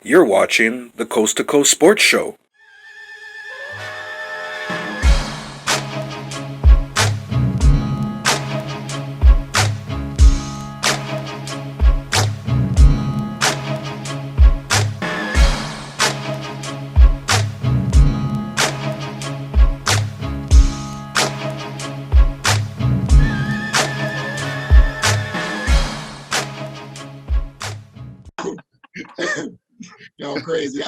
You're watching the Coast to Coast Sports Show. Y'all crazy.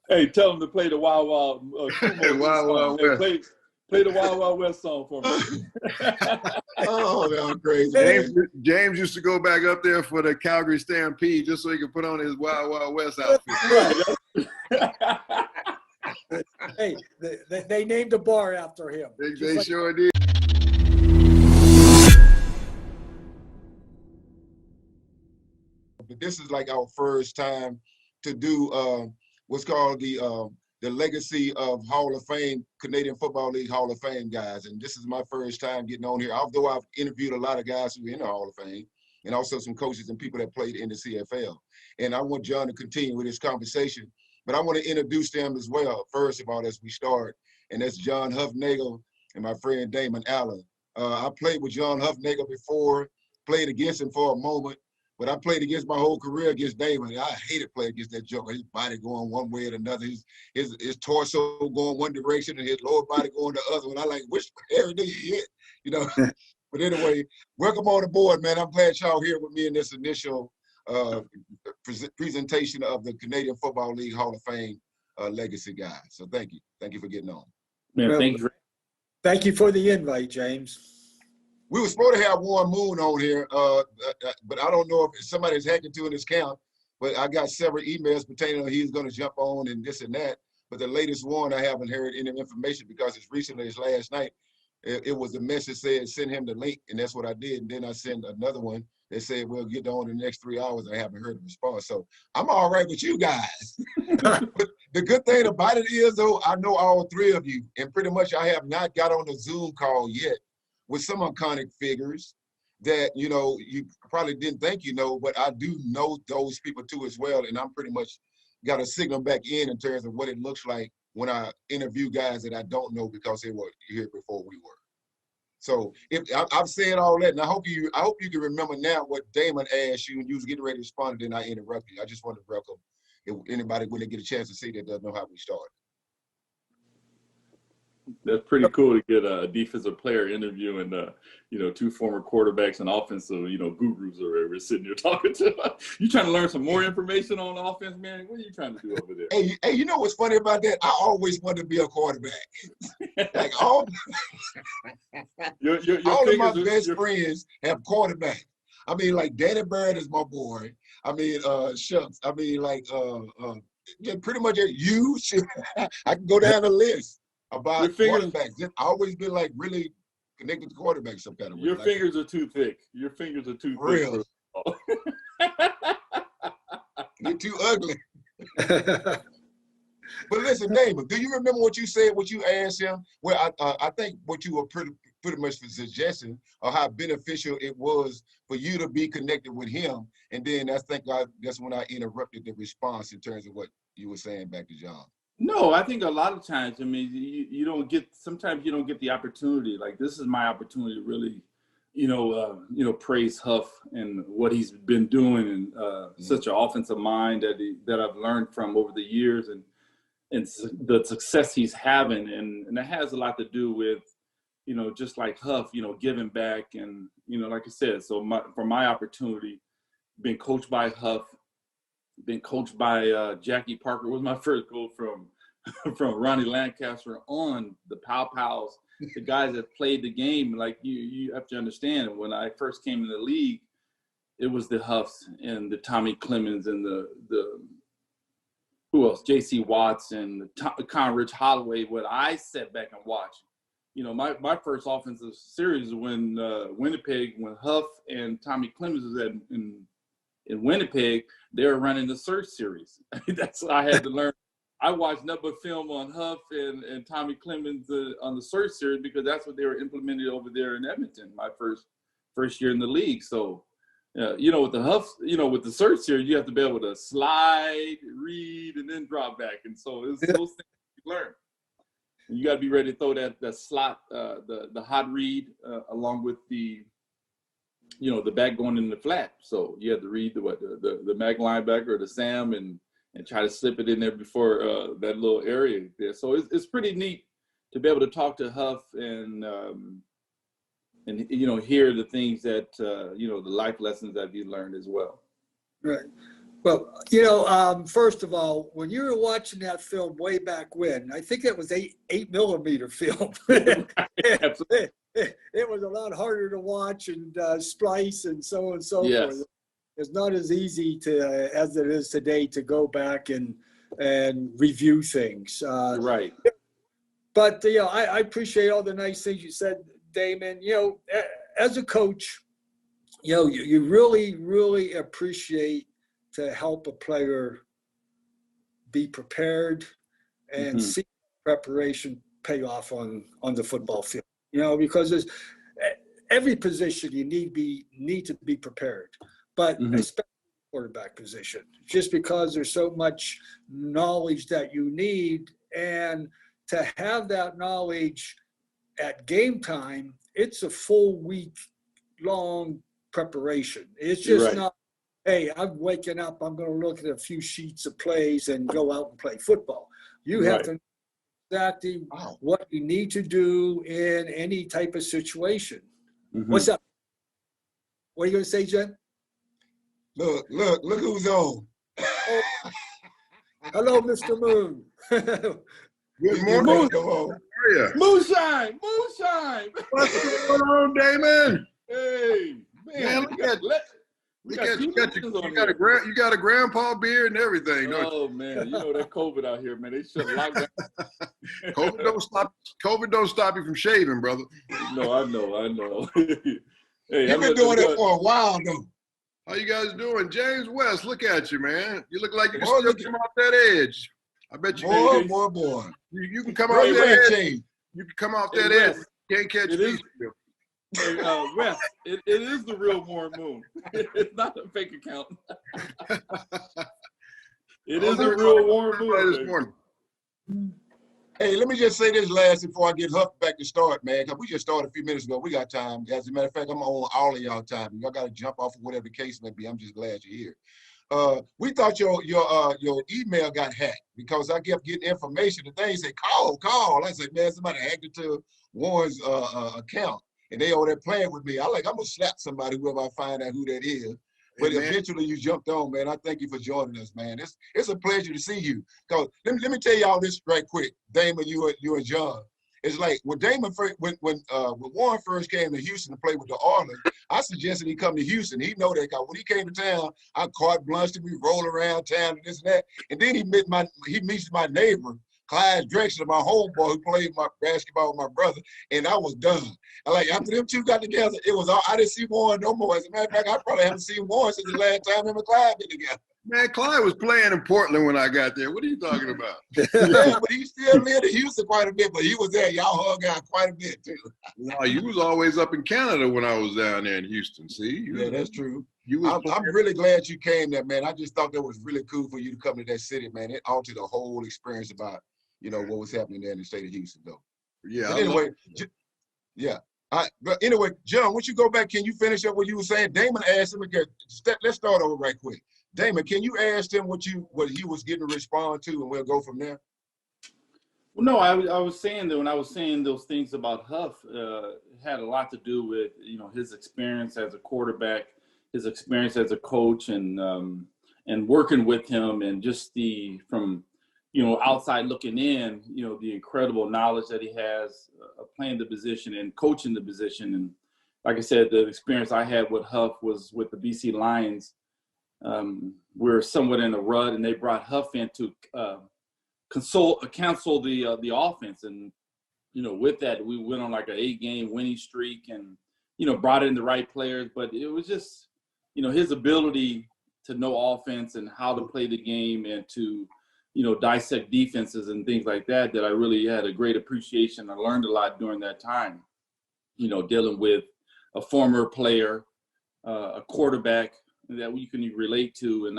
Hey, tell them to play the Wild Wild Wild Wild Hey, West. play the Wild Wild West song for me. Oh, y'all crazy. James used to go back up there for the Calgary Stampede just so he could put on his Wild Wild West outfit. Hey, they named a bar after him. They sure did. But this is like our first time to do what's called the Legacy of Hall of Fame, Canadian Football League Hall of Fame guys. And this is my first time getting on here, although I've interviewed a lot of guys who are in the Hall of Fame and also some coaches and people that played in the CFL. And I want John to continue with this conversation, but I want to introduce them as well, first of all, as we start. And that's John Hufnegle and my friend Damon Allen. I played with John Hufnegle before, played against him for a moment. But I played against my whole career against Damon. I hated playing against that joker. His body going one way or another. His torso going one direction and his lower body going the other. And I like, which area do you hit? You know. But anyway, welcome on board, man. I'm glad y'all here with me in this initial presentation of the Canadian Football League Hall of Fame legacy guys. So thank you. Thank you for getting on. Man, thank you. Thank you for the invite, James. We were supposed to have Warren Moon on here, but I don't know if somebody's hacking into his account. But I got several emails pertaining to he's going to jump on and this and that. But the latest one, I haven't heard any information because as recently as last night, it was a message said send him the link, and that's what I did. And then I sent another one that said we'll get on in the next 3 hours. I haven't heard a response, so I'm all right with you guys. But the good thing about it is, though, I know all three of you, and pretty much I have not got on the Zoom call yet with some iconic figures that, you know, you probably didn't think you know, but I do know those people too as well. And I'm pretty much got to signal back in terms of what it looks like when I interview guys that I don't know because they were here before we were. So if I've said all that, and I hope you can remember now what Damon asked you and you was getting ready to respond, and then I interrupted you. I just want to welcome if anybody when they get a chance to see that doesn't know how we started. That's pretty cool to get a defensive player interview and two former quarterbacks and offensive gurus or whatever sitting here talking to. You trying to learn some more information on offense, man? What are you trying to do over there? Hey, you know what's funny about that? I always wanted to be a quarterback. Like all of my best friends have quarterbacks. I mean, like Danny Bird is my boy. I mean, Shucks. I mean, like pretty much you. I can go down the list about quarterbacks. It's always been like really connected to quarterbacks some kind of way. Your fingers are too thick. Your fingers are too thick. Real. You're too ugly. But listen, Damon, do you remember what you said, what you asked him? Well, I think what you were pretty much suggesting or how beneficial it was for you to be connected with him. And then that's when I interrupted the response in terms of what you were saying back to John. No, I think a lot of times, I mean, sometimes you don't get the opportunity. Like this is my opportunity to really, praise Huff and what he's been doing and such an offensive mind that I've learned from over the years and the success he's having. And that has a lot to do with, just like Huff, giving back and, like I said, so for my opportunity, being coached by Huff, been coached by Jackie Parker was my first coach from Ronnie Lancaster on the Pow Pows, the guys that played the game. Like you have to understand, when I first came in the league, it was the Huffs and the Tommy Clemens and the who else? J.C. Watts and Conridge Holloway. What I sat back and watched. My first offensive series when Winnipeg, when Huff and Tommy Clemens was in Winnipeg, they were running the search series. That's what I had to learn. I watched nothing but film on Huff and Tommy Clemens on the search series because that's what they were implemented over there in Edmonton, my first year in the league. So with the Huff, with the certs here, you have to be able to slide, read, and then drop back. And so it's those things you learn. And you got to be ready to throw that slot, the hot read, along with the back going in the flat. So you have to read the Mac linebacker or the Sam and try to slip it in there before that little area there. So it's pretty neat to be able to talk to Huff and hear the things that the life lessons that you learned as well. Right. Well, first of all, when you were watching that film way back when, I think it was 8mm film. Absolutely. It was a lot harder to watch and splice and so on and so Yes. forth. It's not as easy as it is today to go back and review things. Right. But I appreciate all the nice things you said, Damon. As a coach, you really, really appreciate to help a player be prepared and see preparation pay off on the football field. Because there's every position you need to be prepared, but especially the quarterback position, just because there's so much knowledge that you need, and to have that knowledge at game time, it's a full week long preparation. It's just not, hey, I'm waking up, I'm going to look at a few sheets of plays and go out and play football. You have to know exactly what you need to do in any type of situation. What's up? What are you going to say, Jen? Look who's on. Hello, Mr. Moon. Good morning. Moonshine. What's going on, Damon? Hey, man. You got a grandpa beard and everything. Oh man, that COVID out here, man. They should lock down. COVID don't stop you from shaving, brother. No, I know. Hey, You've been doing it for a while, though. How you guys doing? James West, look at you, man. You look like you can still come off that edge. I bet you can. Boy. You can come off that edge. You can come off that edge. West, You can't catch me. Hey, Wes, it is the real warm moon. It's not a fake account. It is the real warm moon this morning. Hey, let me just say this last before I get Huff back to start, man, because we just started a few minutes ago. We got time. As a matter of fact, I'm on all of y'all time. Y'all got to jump off of whatever the case may be. I'm just glad you're here. We thought your email got hacked because I kept getting information. The thing said, call. I said, man, somebody hacked into Warren's account. And they over there playing with me. I'm going to slap somebody, whoever I find out who that is. But eventually you jumped on, man. I thank you for joining us, man. It's a pleasure to see you. Because let me tell y'all this right quick, Damon, you and John. It's like when Damon first, when Warren first came to Houston to play with the Oilers, I suggested he come to Houston. He know that, because when he came to town, I carte blanched him. We roll around town and this and that. And then he meets my neighbor, Clyde Drexler, my homeboy who played my basketball with my brother, and I was done. After them two got together, it was all, I didn't see Warren no more. As a matter of fact, I probably haven't seen Warren since the last time him and Clyde been together. Man, Clyde was playing in Portland when I got there. What are you talking about? Yeah, but he still lived in Houston quite a bit, but he was there. Y'all hung out quite a bit, too. No, you was always up in Canada when I was down there in Houston, see? Yeah, that's true. I'm really glad you came there, man. I just thought that was really cool for you to come to that city, man. It altered the whole experience about, what was happening there in the state of Houston, though. Yeah. But anyway, but anyway, John, once you go back, can you finish up what you were saying? Damon asked him again. Let's start over right quick. Damon, can you ask him what he was getting to respond to, and we'll go from there? Well, no, I was saying that when I was saying those things about Huff, it had a lot to do with his experience as a quarterback, his experience as a coach, and working with him, and just from outside looking in, the incredible knowledge that he has of playing the position and coaching the position. And like I said, the experience I had with Huff was with the BC Lions. We're somewhat in a rut, and they brought Huff in to counsel the offense. And, with that, we went on like an 8-game winning streak and, brought in the right players. But it was just, his ability to know offense and how to play the game and to, dissect defenses and things like that I really had a great appreciation. I learned a lot during that time, dealing with a former player a quarterback that you can relate to. And,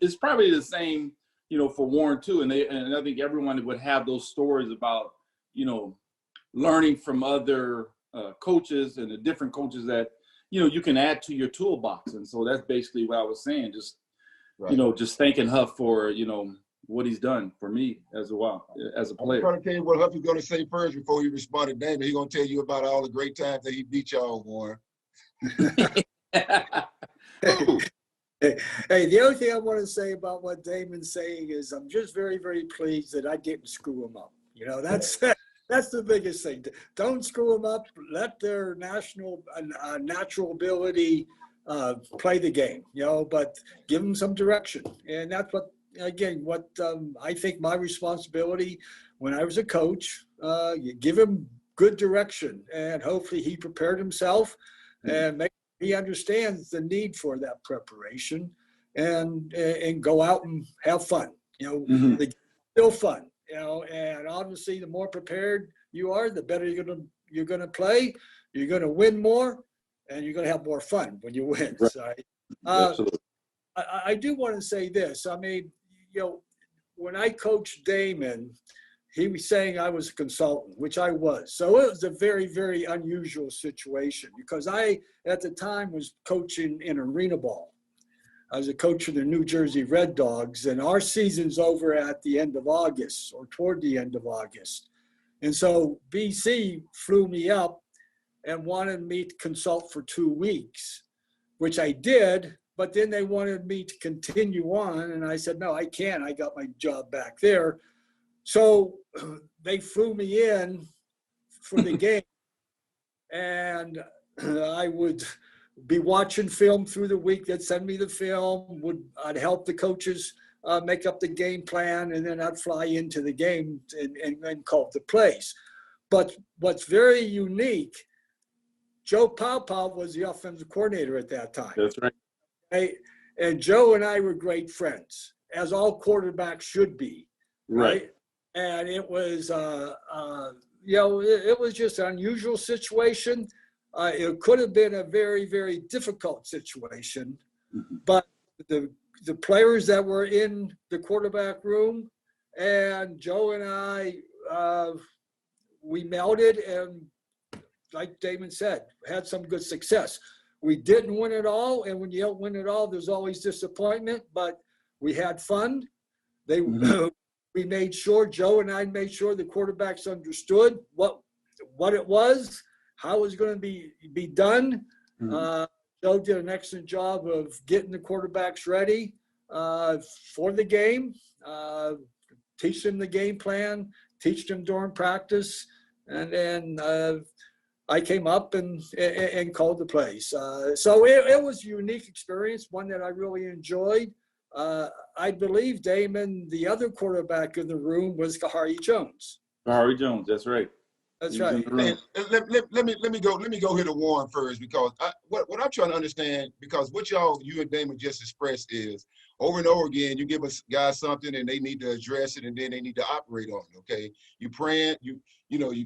it's probably the same, for Warren too. And I think everyone would have those stories about, learning from other coaches and the different coaches that, you can add to your toolbox. And so that's basically what I was saying. Just, Right. just thanking Huff for, what he's done for me as a player. I'm trying to tell you what Huff is going to say first before he responded. Damon, he's going to tell you about all the great times that he beat y'all, Warren. Hey, the only thing I want to say about what Damon's saying is I'm just very, very pleased that I didn't screw him up. That's the biggest thing. Don't screw them up. Let their natural ability play the game, but give them some direction. And that's what I think my responsibility when I was a coach, you give him good direction, and hopefully he prepared himself and he understands the need for that preparation and go out and have fun. The game's still fun. And obviously the more prepared you are, the better you're gonna play. You're gonna win more, and you're gonna have more fun when you win. Right. So, Absolutely. I do want to say this. I mean, when I coached Damon, he was saying I was a consultant, which I was. So it was a very, very unusual situation because I, at the time, was coaching in arena ball. I was a coach for the New Jersey Red Dogs, and our season's over at the end of August or toward the end of August. And so BC flew me up and wanted me to consult for 2 weeks, which I did, but then they wanted me to continue on. And I said, no, I can't. I got my job back there. So they flew me in for the game, and I would be watching film through the week. They'd send me the film. I'd help the coaches make up the game plan, and then I'd fly into the game and call the plays. But what's very unique, Joe Pau was the offensive coordinator at that time. That's right. And Joe and I were great friends, as all quarterbacks should be. Right. And it was, it was just an unusual situation. It could have been a very, very difficult situation, but the players that were in the quarterback room and Joe and I, we melded and, like Damon said, had some good success. We didn't win it all, and when you don't win it all, there's always disappointment, but we had fun. We made sure, Joe and I made sure the quarterbacks understood what it was, how it was going to be done. Joe did an excellent job of getting the quarterbacks ready for the game, teach them the game plan, teach them during practice, and then I came up and called the plays. So it was a unique experience, one that I really enjoyed. I believe, Damon, the other quarterback in the room was Kahari Jones. Kahari Jones, that's right. That's right. Let me go here to Warren first, because what I'm trying to understand, because what you and Damon just expressed is over and over again, you give us guys something and they need to address it and then they need to operate on it. Okay, you plan, you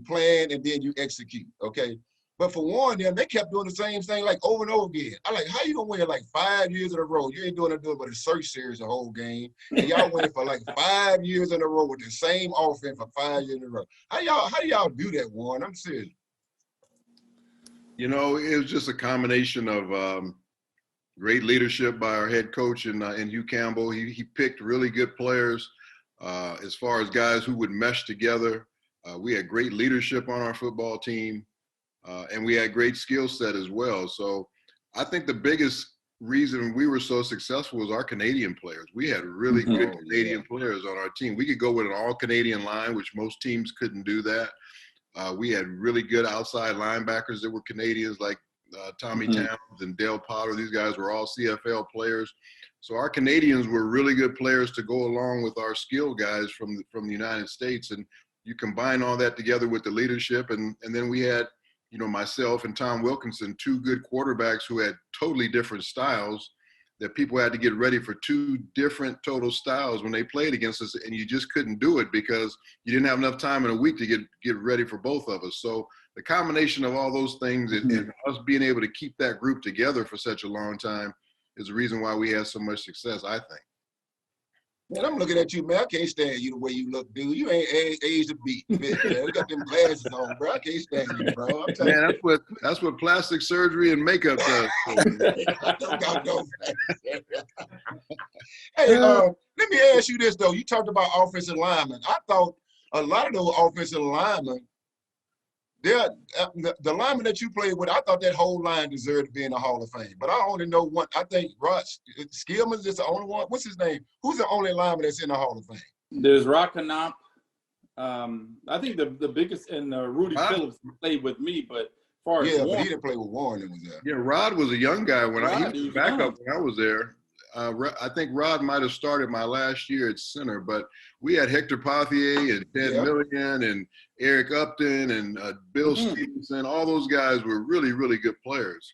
plan and then you execute. Okay. But for Warren, they kept doing the same thing like over and over again. I'm like, how you gonna win like 5 years in a row? You ain't doing nothing but a search series the whole game, and y'all winning for like 5 years in a row with the same offense for 5 years in a row. How do y'all do that, Warren? I'm serious. It was just a combination of great leadership by our head coach and Hugh Campbell. He picked really good players as far as guys who would mesh together. We had great leadership on our football team. And we had great skill set as well. So I think the biggest reason we were so successful was our Canadian players. We had really good Canadian players on our team. We could go with an all-Canadian line, which most teams couldn't do that. We had really good outside linebackers that were Canadians, like Tommy Towns and Dale Potter. These guys were all CFL players. So our Canadians were really good players to go along with our skilled guys from the United States. And you combine all that together with the leadership, and then we had myself and Tom Wilkinson, 2 good quarterbacks who had totally different styles, that people had to get ready for 2 different total styles when they played against us, and you just couldn't do it because you didn't have enough time in a week to get ready for both of us. So the combination of all those things and us being able to keep that group together for such a long time is the reason why we had so much success, I think. Man, I'm looking at you, man. I can't stand you the way you look, dude. You ain't age to beat, man. You got them glasses on, bro. I can't stand you, bro. I'm telling Man, that's what plastic surgery and makeup does. I don't got no Hey, let me ask you this, though. You talked about offensive linemen. I thought a lot of those offensive linemen, the lineman that you played with, I thought that whole line deserved to be in the Hall of Fame. But I only know one. I think Rod Skillman is the only one. What's his name? Who's the only lineman that's in the Hall of Fame? There's Rockenop. I think the biggest, and Rudy Phillips played with me, but as far as Warren, Warren, but he didn't play with Warren. It was there. Yeah, Rod was a young guy when he was backup when I was there. I think Rod might have started my last year at center, but we had Hector Pothier and Ted Milligan and Eric Upton and Bill Stevenson. All those guys were really, really good players.